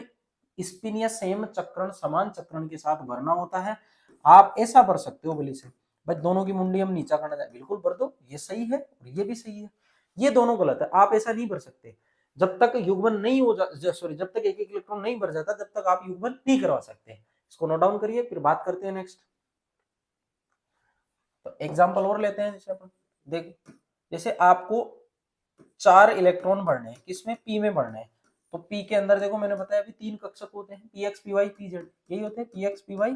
स्पिन या सेम चक्रण, समान चक्रण के साथ भरना होता है। आप ऐसा भर सकते हो बली से, भाई दोनों की मुंडी हम नीचा करना चाहते, बिल्कुल भर दो, ये सही है और ये भी सही है, ये दोनों गलत है, आप ऐसा नहीं भर सकते। जब तक युग्मन नहीं हो सॉरी, जब तक एक एक इलेक्ट्रॉन नहीं भर जाता तब तक आप युग्मन नहीं करवा सकते। इसको नोट डाउन करिए, फिर बात करते हैं नेक्स्ट। तो एग्जांपल और लेते हैं, जैसे अपन देखो, जैसे आपको 4 इलेक्ट्रॉन भरने हैं, किसमें, पी में भरने हैं। तो पी के अंदर देखो मैंने बताया अभी 3 कक्षक होते हैं, P X P Y P Z, यही होते हैं P X P Y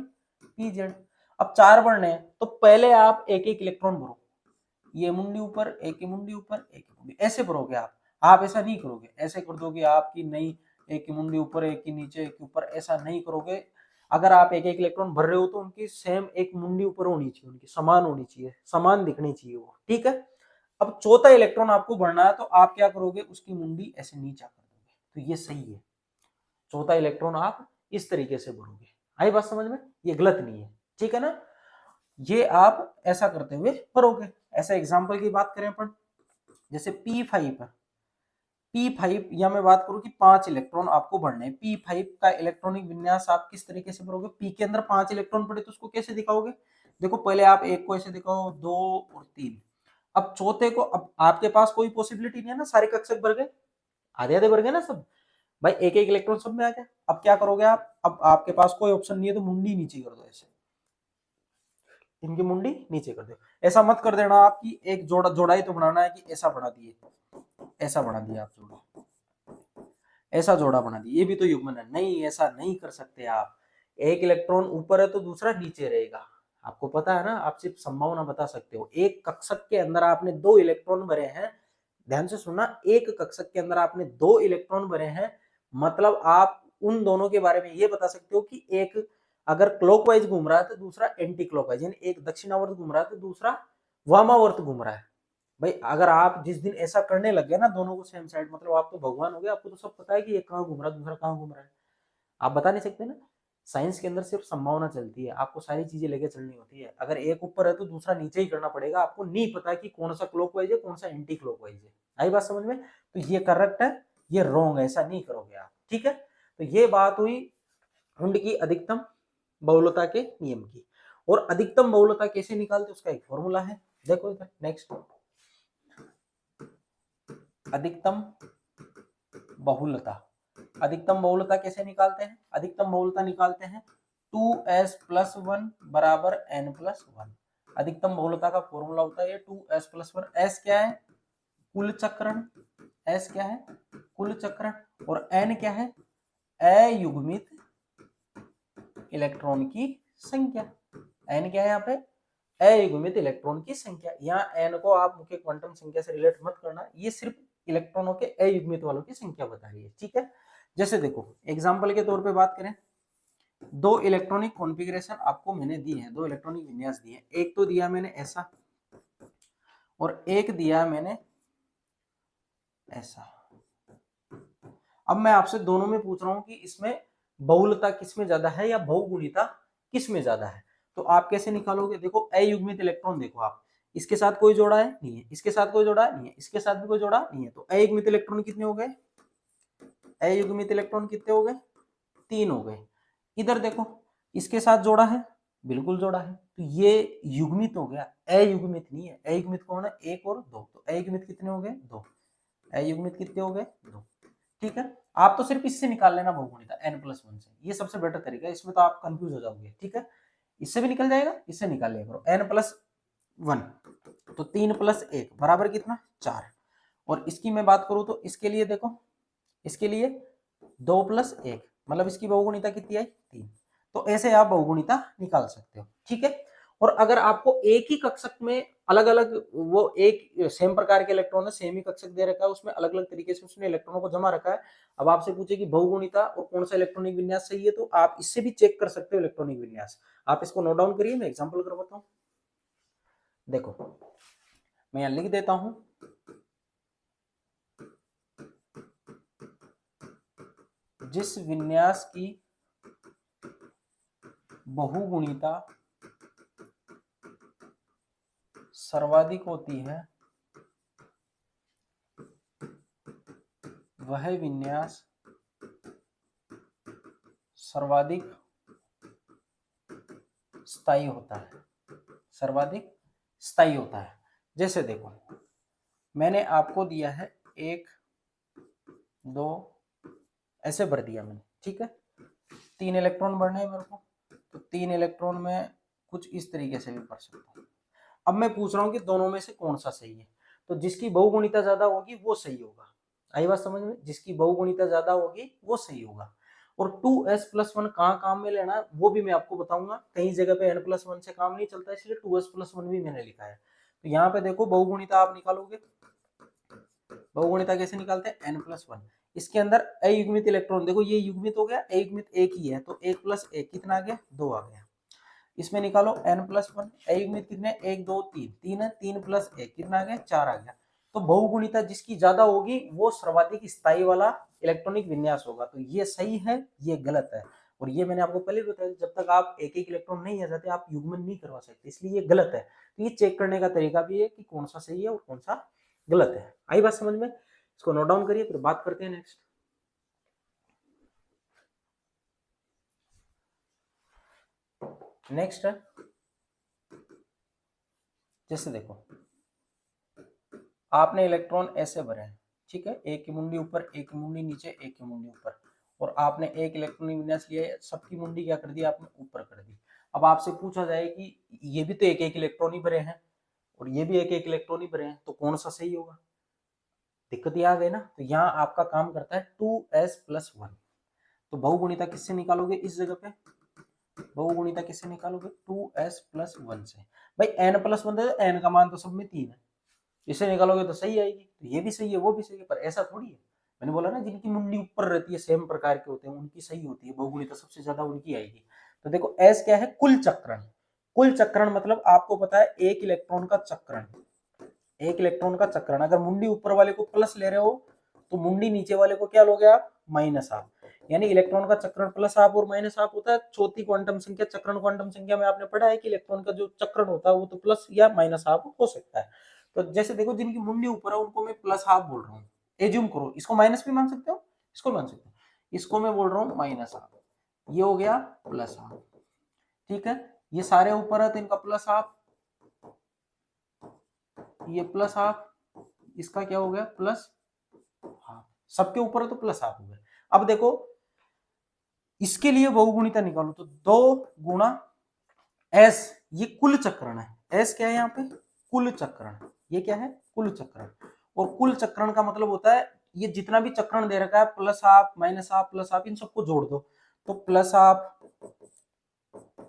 P Z. अब 4 भरने हैं तो पहले आप एक एक इलेक्ट्रॉन भरो, ये मुंडी ऊपर एक की मुंडी ऊपर एक की मुंडी, ऐसे भरोगे आप ऐसा नहीं करोगे, ऐसे कर दोगे आपकी नहीं, एक की मुंडी ऊपर एक की नीचे एक के ऊपर, ऐसा नहीं करोगे। अगर आप एक एक इलेक्ट्रॉन भर रहे हो तो उनकी सेम एक मुंडी ऊपर होनी चाहिए, उनकी समान होनी चाहिए, समान दिखनी चाहिए वो, ठीक है। अब चौथा इलेक्ट्रॉन आपको भरना है तो आप क्या करोगे, उसकी मुंडी ऐसे नीचा कर दोगे, तो ये सही है। चौथा इलेक्ट्रॉन आप इस तरीके से भरोगे, आई बात समझ में, ये गलत नहीं है, ठीक है ना, ये आप ऐसा करते हुए भरोगे। ऐसा एग्जांपल की बात करें अपन, जैसे P5 या मैं बात करूं कि 5 इलेक्ट्रॉन आपको भरने हैं, P5 का इलेक्ट्रॉनिक विन्यास आप किस तरीके से भरोगे, P के अंदर 5 इलेक्ट्रॉन पड़े तो उसको कैसे दिखाओगे, देखो पहले आप एक को ऐसे दिखाओ, 2 और 3, अब चौथे को, अब आपके पास कोई पॉसिबिलिटी नहीं है ना, सारे कक्षक भर गए, आधे आधे भर गए ना सब, भाई एक एक इलेक्ट्रॉन सब में आ गया। अब क्या करोगे आप, अब आपके पास कोई ऑप्शन नहीं है तो मुंडी नीचे कर दो, ऐसे इनकी मुंडी नीचे कर दो। ऐसा मत कर देना आप कि एक जोड़ाई तो बनाना है कि ऐसा बना दिए, ऐसा बना दिया आप जोड़ा, ऐसा जोड़ा बना दिया, ये भी तो युग्मन है, नहीं ऐसा नहीं कर सकते आप। एक इलेक्ट्रॉन ऊपर है तो दूसरा नीचे रहेगा, आपको पता है ना, आप सिर्फ संभावना बता सकते हो। एक कक्षक के अंदर आपने 2 इलेक्ट्रॉन भरे हैं, ध्यान से सुनना, एक कक्षक के अंदर आपने 2 इलेक्ट्रॉन भरे हैं, मतलब आप उन दोनों के बारे में ये बता सकते हो कि एक अगर क्लॉकवाइज घूम रहा है तो दूसरा एंटी क्लॉकवाइज, यानी एक दक्षिणावर्त घूम रहा है तो दूसरा वामावर्त घूम रहा है। भाई अगर आप जिस दिन ऐसा करने लग गए ना दोनों को सेम साइड, मतलब आप तो भगवान हो गए, आपको तो सब पता है कि एक कहाँ घूम रहा है दूसरा कहाँ घूम रहा है, आप बता नहीं सकते ना। साइंस के अंदर सिर्फ संभावना चलती है, आपको सारी चीजें लेके चलनी होती है। अगर एक ऊपर है तो दूसरा नीचे ही करना पड़ेगा, आपको नहीं पता कि कौन सा क्लॉकवाइज है कौन सा एंटी क्लॉकवाइज है। आई बात समझ में, तो ये करेक्ट है, ये रॉन्ग है, ऐसा नहीं करोगे आप, ठीक है। तो ये बात हुई हुंड की अधिकतम बहुलता के नियम की। और अधिकतम बहुलता कैसे निकालते उसका एक फॉर्मूला है, देखो इधर नेक्स्ट, अधिकतम बहुलता, अधिकतम बहुलता कैसे निकालते हैं, अधिकतम बहुलता निकालते हैं 2s+1 बराबर n+1। अधिकतम बहुलता का फॉर्मूला होता है 2s+1, s क्या है, कुल चक्रण, s क्या है, कुल चक्रण, और n क्या है, अयुग्मित इलेक्ट्रॉन की संख्या, n क्या है यहाँ पे, अयुग्मित इलेक्ट्रॉन की संख्या। यहाँ n को आप मुख्य क्वांटम संख्या से रिलेट मत करना, ये सिर्फ इलेक्ट्रॉनों के अयुग्मित वालों की संख्या बता रही है, ठीक है। जैसे देखो एग्जांपल के तौर पे बात करें, 2 इलेक्ट्रॉनिक कॉन्फ़िगरेशन आपको मैंने दी है, 2 इलेक्ट्रॉनिक विन्यास दिए, एक तो दिया मैंने ऐसा और एक दिया मैंने ऐसा। अब मैं आपसे दोनों में पूछ रहा हूं कि इसमें बहुलता किसमें ज्यादा है या बहुगुणिता किसमें ज्यादा है, तो आप कैसे निकालोगे, देखो अयुग्मित इलेक्ट्रॉन, देखो आप इसके साथ कोई जोड़ा है नहीं है, इसके साथ कोई जोड़ा नहीं है, इसके साथ भी कोई जोड़ा नहीं है, तो अयुग्मित इलेक्ट्रॉन कितने हो गए, अयुग्मित इलेक्ट्रॉन कितने हो गए, 3 हो गए। इधर देखो इसके साथ जोड़ा है, बिल्कुल जोड़ा है, तो ये युग्मित हो गया, अयुग्मित नहीं है। अयुग्मित कौन है, 1 और 2, तो अयुग्मित कितने हो गए, 2, अयुग्मित कितने हो गए, 2। ठीक है, आप तो सिर्फ इससे निकाल लेना बहुगुणिता n+1 से, ये सबसे बेटर तरीका है, इसमें तो आप कंफ्यूज हो जाओगे। ठीक है, इससे भी निकल जाएगा, इससे निकाल लिया करो। n+1 तो 3 + 1 बराबर कितना 4। और इसकी मैं बात करूं तो इसके लिए देखो, इसके लिए 2 + 1 मतलब इसकी बहुगुणिता कितनी आई 3। तो ऐसे आप बहुगुणिता निकाल सकते हो। ठीक है, और अगर आपको एक ही कक्षक में अलग अलग वो एक सेम प्रकार के इलेक्ट्रॉन है, सेम ही कक्षक दे रखा है, उसमें अलग अलग तरीके से उसने इलेक्ट्रॉनों को जमा रखा है, अब आपसे पूछे कि बहुगुणिता और कौन सा इलेक्ट्रॉनिक विन्यास सही है, तो आप इससे भी चेक कर सकते हो इलेक्ट्रॉनिक विन्यास। आप इसको नोट डाउन करिए, मैं एग्जाम्पल करवाता हूँ। देखो मैं यहां लिख देता हूं, जिस विन्यास की बहुगुणिता सर्वाधिक होती है वह विन्यास सर्वाधिक स्थायी होता है, सर्वाधिक स्थायी होता है। जैसे देखो मैंने आपको दिया है 1 2 ऐसे भर दिया मैंने। ठीक है, 3 इलेक्ट्रॉन भरने हैं मेरे को, तो 3 इलेक्ट्रॉन में कुछ इस तरीके से भी भर सकता हूँ। अब मैं पूछ रहा हूँ कि दोनों में से कौन सा सही है, तो जिसकी बहुगुणिता ज्यादा होगी वो सही होगा। आई बात समझ में, जिसकी बहुगुणिता ज्यादा होगी वो सही होगा। और 2s+1 कहाँ काम में लेना है वो भी मैं आपको बताऊंगा, कई जगह पे n+1 से काम नहीं चलता, इसलिए 2s+1 भी मैंने लिखा है। तो यहाँ पे देखो बहुगुणिता आप निकालोगे, बहुगुणिता कैसे निकालते हैं n+1, इसके अंदर अयुग्मित इलेक्ट्रॉन, देखो ये युग्मित हो गया, अयुग्मित एक ही है, तो 1 + 1 कितना आ गया 2 आ गया। इसमें निकालो n+1, अयुग्मित कितने 1 2 3 3 है, 3 + 1 कितना आ गया 4 आ गया। तो बहुगुणिता जिसकी ज्यादा होगी वो सर्वाधिक स्थायी वाला इलेक्ट्रॉनिक विन्यास होगा। तो ये सही है, ये गलत है। और ये मैंने आपको पहले बताया, जब तक आप एक एक इलेक्ट्रॉन नहीं आ जाते आप युग्मन नहीं करवा सकते, इसलिए ये गलत है। तो ये चेक करने का तरीका भी है कि कौन सा सही है और कौन सा गलत है। आई बात समझ में, इसको नोट डाउन करिए, फिर बात करते हैं नेक्स्ट। नेक्स्ट है, जैसे देखो आपने इलेक्ट्रॉन ऐसे भरे हैं, ठीक है, एक की मुंडी ऊपर, एक की मुंडी नीचे, एक की मुंडी ऊपर, और आपने एक इलेक्ट्रॉनिक विन्यास लिया है, सबकी मुंडी क्या कर दी आपने ऊपर कर दी। अब आपसे पूछा जाए कि ये भी तो एक एक इलेक्ट्रॉन ही भरे हैं और ये भी एक एक इलेक्ट्रॉन ही भरे हैं, तो कौन सा सही होगा। दिक्कत ये आ गई ना, तो यहाँ आपका काम करता है 2s+1। तो बहुगुणिता किससे निकालोगे इस जगह पे, बहुगुणिता किससे निकालोगे 2s+1 से। भाई n+1 है, n का मान तो सब में 3 है, इसे निकालोगे तो सही आएगी, तो ये भी सही है वो भी सही है, पर ऐसा थोड़ी है। मैंने बोला ना जिनकी मुंडी ऊपर रहती है सेम प्रकार के होते हैं उनकी सही होती है, बहुगुणिता सबसे ज्यादा उनकी आएगी। तो देखो एस क्या है, कुल चक्रण। कुल चक्रण मतलब आपको पता है एक इलेक्ट्रॉन का चक्रण, एक इलेक्ट्रॉन का चक्रण। अगर मुंडी ऊपर वाले को प्लस ले रहे हो तो मुंडी नीचे वाले को क्या लोगे आप माइनस आप, यानी इलेक्ट्रॉन का चक्रण प्लस आप और माइनस आप होता है। चौथी क्वांटम संख्या चक्रण क्वांटम संख्या में आपने पढ़ा है कि इलेक्ट्रॉन का जो चक्रण होता है वो तो प्लस या माइनस आप हो सकता है। तो जैसे देखो जिनकी मुंडी ऊपर है उनको मैं प्लस हाफ बोल रहा हूँ, एज्यूम करो, इसको माइनस भी मान सकते हो, इसको मान सकते हो, इसको मैं बोल रहा हूँ माइनस हाफ, ये हो गया प्लस हाफ। ठीक है, ये सारे ऊपर है तो इनका प्लस हाफ, ये प्लस हाफ, इसका क्या हो गया प्लस हाफ, सबके ऊपर है तो प्लस हाफ हो गया। अब देखो इसके लिए बहुगुणिता निकालो, तो 2 गुणा एस, ये कुल चक्रण है, एस क्या है यहाँ पे कुल चक्रण, ये क्या है कुल चक्रण। और कुल चक्रण का मतलब होता है ये जितना भी चक्रण दे रखा है plus half minus half plus half, इन सबको जोड़ दो, तो प्लस हाफ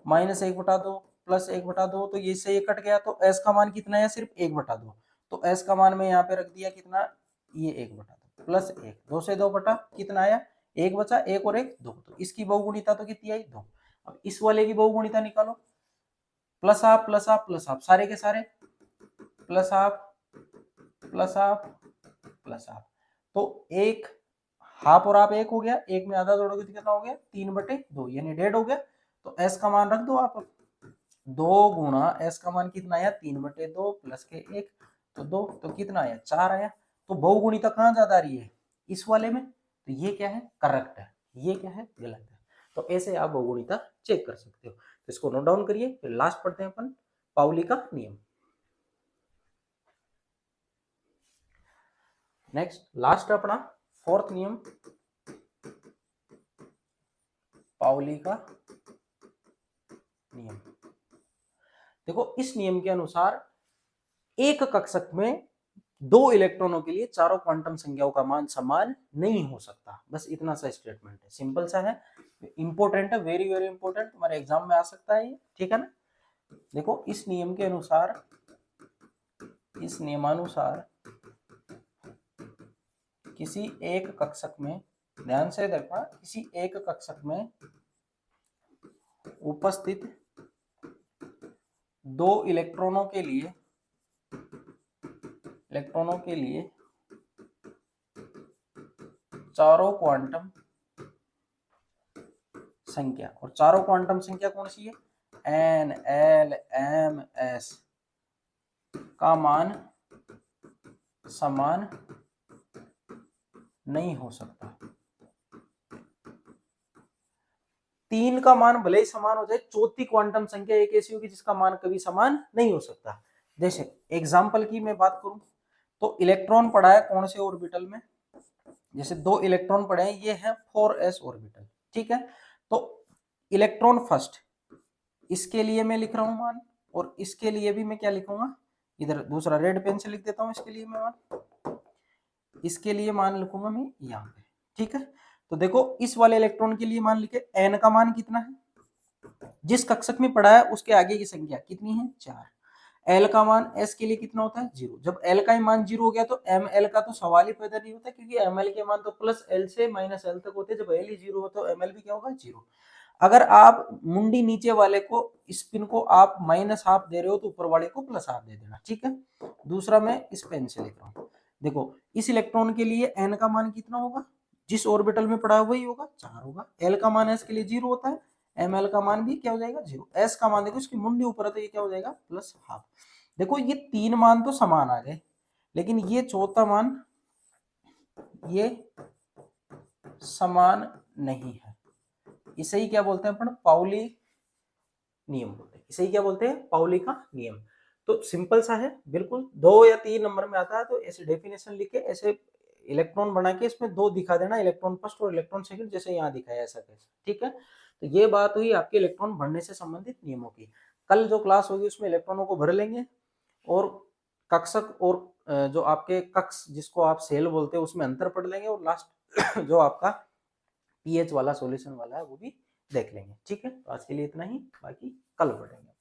-1/2 प्लस 1/2, तो ये से ये कट गया, तो एस का मान कितना है सिर्फ 1/2, तो एस का मान मैं यहाँ पे रख दिया कितना, ये 1/2 प्लस 1, 2 से 2 बटा कितना आया 1 बचा, 1 और 1 2, तो इसकी बहुगुणिता तो कितनी आई 2। अब इस वाले की बहुगुणिता निकालो, plus half plus half plus half, सारे के सारे plus half plus half plus half, तो एक हाफ और हाफ 1 हो गया, एक में आधा जोड़ोगे तो कितना हो गया 3/2, यानी 1.5 हो गया। तो एस का मान रख दो आप, 2 गुणा एस का मान कितना आया 3/2 प्लस के 1, तो 2, तो कितना आया 4 आया। तो बहुगुणिता कहाँ ज्यादा आ रही है इस वाले में, तो ये क्या है करेक्ट है, ये क्या है गलत है। तो ऐसे आप बहुगुणिता चेक कर सकते हो। तो इसको नोट डाउन करिए, फिर लास्ट पढ़ते हैं अपन पाउली का नियम। नेक्स्ट लास्ट अपना फोर्थ नियम पाउली का नियम। देखो इस नियम के अनुसार एक कक्षक में दो इलेक्ट्रॉनों के लिए चारों क्वांटम संख्याओं का मान समान नहीं हो सकता। बस इतना सा स्टेटमेंट है, सिंपल सा है, इंपॉर्टेंट है, वेरी वेरी इंपॉर्टेंट, तुम्हारे एग्जाम में आ सकता है ये, ठीक है ना। देखो इस नियम के अनुसार, इस नियमानुसार किसी एक कक्षक में, ध्यान से देखना, किसी एक कक्षक में उपस्थित दो इलेक्ट्रॉनों के लिए चारों क्वांटम संख्या, और चारों क्वांटम संख्या कौन सी है, एन एल एम एस, का मान समान नहीं हो सकता। तीन का मान भले ही समान हो जाए, चौथी क्वांटम संख्या एक ऐसी होगी जिसका मान कभी समान नहीं हो सकता। जैसे एग्जांपल की मैं बात करूं तो इलेक्ट्रॉन पड़ा है कौन से ऑर्बिटल में, जैसे दो इलेक्ट्रॉन पड़े हैं, ये है 4s ऑर्बिटल, ठीक है। तो इलेक्ट्रॉन फर्स्ट, इसके लिए मैं लिख रहा हूं मान, और इसके लिए भी मैं क्या लिखूंगा, इधर दूसरा रेड पेन से लिख देता हूं, इसके लिए मैं मान, इसके लिए मान लिखूंगा मैं यहाँ पे, ठीक है। तो देखो इस वाले इलेक्ट्रॉन के लिए मान लिखे, एन का मान कितना है, जिस कक्षक में पड़ा है उसके आगे की संख्या कितनी है, 4। एल का मान एस के लिए कितना होता है, 0। जब एल का ही मान 0 हो गया तो एम एल का तो सवाल ही पैदा नहीं होता, क्योंकि एम एल के मान तो प्लस एल से माइनस एल तक होते हैं। जब एल ही 0 हो तो एम एल भी क्या होगा, 0। अगर आप मुंडी नीचे वाले को, स्पिन को आप माइनस हाफ दे रहे हो तो ऊपर वाले को प्लस हाफ दे देना, ठीक है। दूसरा मैं इस पेन से लिख रहा हूँ, देखो इस इलेक्ट्रॉन के लिए एन का मान कितना होगा, जिस ऑर्बिटल में पड़ा वही होगा, 4 होगा। एल का मान एस के लिए 0 होता है, एम एल का मान भी क्या हो जाएगा, 0। एस का मान देखो इसकी मुंडी ऊपर है तो ये क्या हो जाएगा, प्लस हाफ। देखो ये तीन मान तो समान आ गए, लेकिन ये चौथा मान ये समान नहीं है। इसे ही क्या बोलते हैं अपन, पाउली नियम बोलते हैं। इसे ही क्या बोलते हैं, पाउली का नियम। तो सिंपल सा है बिल्कुल, 2 या 3 नंबर में आता है तो ऐसे डेफिनेशन लिख के ऐसे इलेक्ट्रॉन बना के इसमें 2 दिखा देना, इलेक्ट्रॉन फर्स्ट और इलेक्ट्रॉन सेकंड, जैसे यहाँ दिखाया ऐसा कैसे, ठीक है। तो ये बात हुई आपके इलेक्ट्रॉन भरने से संबंधित नियमों की। कल जो क्लास होगी उसमें इलेक्ट्रॉनों को भर लेंगे, और कक्षक और जो आपके कक्ष जिसको आप सेल बोलते हैं उसमें अंतर पढ़ लेंगे, और लास्ट जो आपका पीएच वाला सॉल्यूशन वाला है वो भी देख लेंगे, ठीक है। तो आज के लिए इतना ही, बाकी कल पढ़ेंगे।